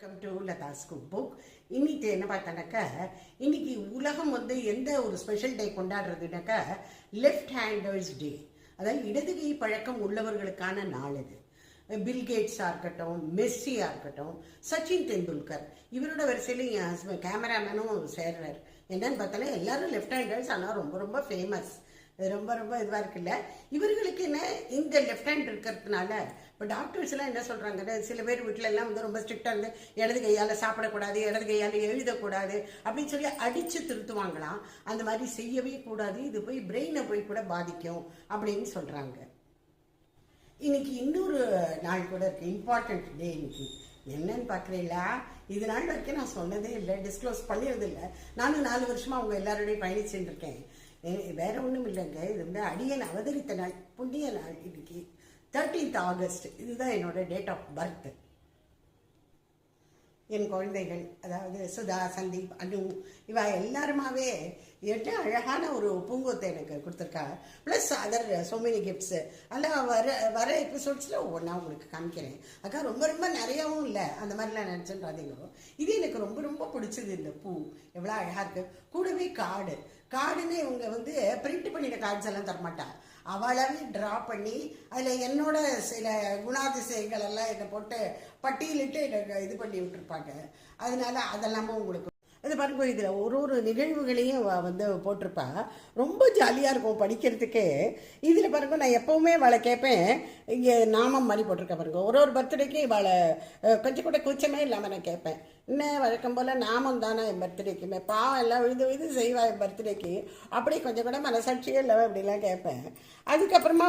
Welcome to Latha's cook book. இன்னைக்கு என்ன பார்த்தானாக்கா, இன்னைக்கு உலகம் எந்த ஒரு ஸ்பெஷல் டே கொண்டாடுறதுனாக்கா லெஃப்ட் ஹேண்டர்ஸ் டே. அதாவது இடதுகை பழக்கம் உள்ளவர்களுக்கான நாள் இது. பில்கேட்ஸாக இருக்கட்டும், மெஸ்ஸியாக இருக்கட்டும், சச்சின் தெண்டுல்கர் இவரோட வரிசையில் என் ஹஸ்பண்ட் கேமராமேனும் சேர்றார். என்னன்னு பார்த்தாலே எல்லாரும் லெஃப்ட் ஹேண்டர்ஸ், ஆனால் ரொம்ப ரொம்ப ஃபேமஸ், ரொம்ப ரொம்ப இதுவாக இருக்குல்ல. இவர்களுக்கு என்ன இந்த லெஃப்ட் ஹேண்ட் இருக்கிறதுனால இப்போ டாக்டர்ஸ் எல்லாம் என்ன சொல்கிறாங்க, சில பேர் வீட்டில் எல்லாம் ரொம்ப ஸ்ட்ரிக்டாக இருந்து இடது கையால் சாப்பிடக்கூடாது, இடது கையால் எழுதக்கூடாது அப்படின்னு சொல்லி அடித்து திருத்துவாங்களாம். அந்த மாதிரி செய்யவே கூடாது, இது போய் பிரெயினை போய் கூட பாதிக்கும் அப்படின்னு சொல்கிறாங்க. இன்னைக்கு இன்னொரு நாள் கூட இருக்கு, இம்பார்ட்டன்ட் டே. இன்னைக்கு என்னன்னு பார்க்குறீங்களா? இது நாள் வரைக்கும் நான் சொன்னதே இல்லை, டிஸ்க்ளோஸ் பண்ணியது இல்லை. நானும் 4 வருஷமாக அவங்க எல்லாரோடையும் பயணிச்சுட்டு இருக்கேன். வேற ஒன்றும் இல்லைங்க, இது அடியன் அவதரித்த நாள், புண்ணிய நாள். இன்னைக்கு 13th ஆகஸ்ட், இதுதான் என்னோட டேட் ஆஃப் பர்த். என் குழந்தைகள், அதாவது சுதா, சந்தீப், அனு, இவா எல்லாருமாவே என்ன அழகான ஒரு பூங்கொத்தை எனக்கு கொடுத்துருக்கா. Plus other so many gifts. அதெல்லாம் வர எபிசோட்ஸில் ஒவ்வொன்றா உங்களுக்கு காமிக்கிறேன். அக்கா ரொம்ப ரொம்ப நிறையாவும் இல்லை, அந்த மாதிரிலாம் நினச்சுன்றாதீங்க. இது எனக்கு ரொம்ப ரொம்ப பிடிச்சது. இந்த பூ எவ்வளோ அழகாக இருக்குது. கூடவே கார்டுன்னு இவங்க பிரிண்ட் பண்ணின கார்ட்ஸ் எல்லாம் தரமாட்டா, அவளாவே ட்ரா பண்ணி அதில் என்னோட சில குணாதிசயங்கள் எல்லாம் என்னை போட்டு பட்டியலிட்டு எனக்கு இது பண்ணி விட்டுருப்பாங்க. அதனால அதெல்லாமும் உங்களுக்கு அது பாருங்க, இதில் ஒரு நிகழ்வுகளையும் போட்டிருப்பா. ரொம்ப ஜாலியாக இருக்கும் படிக்கிறதுக்கே. இதில் பாருங்க, நான் எப்போவுமே அவளை கேட்பேன், இங்கே நாமம் மாதிரி போட்டிருக்கேன் பாருங்க. ஒரு பர்த்டேக்கு இவளை கொஞ்சம் கூட கூச்சமே இல்லாமல் நான் கேட்பேன், இன்னும் வழக்கம் போல் நாமம் தானே என் பர்த்டேக்குமே, பாவம் எல்லாம் விழுது செய்வா என் பர்த்டேக்கு, அப்படி கொஞ்சம் கூட மனசாட்சியே இல்லை அப்படிலாம் கேட்பேன். அதுக்கப்புறமா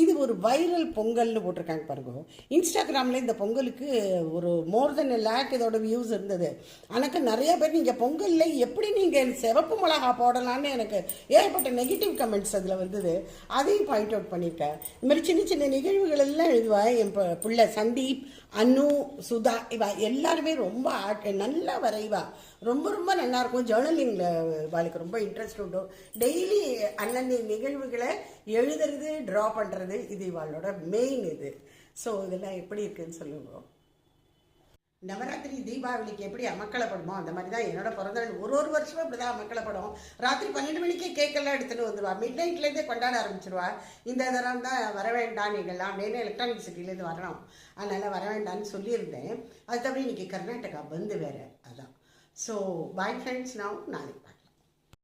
இது ஒரு வைரல் பொங்கல்னு போட்டிருக்காங்க பாருங்க. இன்ஸ்டாகிராமில் இந்த பொங்கலுக்கு ஒரு மோர் தென் 1 lakh இதோட வியூஸ் இருந்தது. எனக்கு நிறைய பேர் நீங்கள் பொங்கலில் எப்படி நீங்கள் சிவப்பு மிளகா போடலான்னு எனக்கு ஏற்பட்ட நெகட்டிவ் கமெண்ட்ஸ் அதில் வந்தது. அதையும் பாயிண்ட் அவுட் பண்ணியிருக்கேன். இந்த மாதிரி சின்ன சின்ன நிகழ்வுகள் எல்லாம் எழுதுவா. என் பிள்ளை சந்தீப், அனு, சுதா இவா எல்லாருமே ரொம்ப நல்லா வரைவா. ரொம்ப ரொம்ப நல்லாயிருக்கும். ஜேர்னலிங்கில் வாழ்க்கை ரொம்ப இன்ட்ரெஸ்ட் உண்டு. டெய்லி அன்னன்னைய நிகழ்வுகளை எழுதுறது, ட்ரா பண்ணுறது, இது இவாளோட மெயின் இது. ஸோ இதெல்லாம் எப்படி இருக்குதுன்னு சொல்லுவோம். நவராத்திரி தீபாவளிக்கு எப்படி அமக்கலப்படுமோ அந்த மாதிரி தான் என்னோட பிறந்தநாள் ஒரு வருஷமும் இப்படி தான் அமக்கலப்படும். ராத்திரி 12 மணிக்கே கேக்கெல்லாம் எடுத்துகிட்டு வந்துடுவா. மிட் நைட்லேருந்தே கொண்டாட ஆரம்பிச்சிடுவா. இந்த தரம் தான் வர வேண்டாம் நீங்கள்லாம் அப்படின்னு எலக்ட்ரானிக் சிட்டிலேருந்து வரணும், அதனால் வர வேண்டான்னு சொல்லியிருந்தேன். அது தவிர இன்றைக்கி கர்நாடகா பந்து வேறு, அதான். ஸோ பாய் ஃப்ரெண்ட்ஸ், நான் நாளைக்கு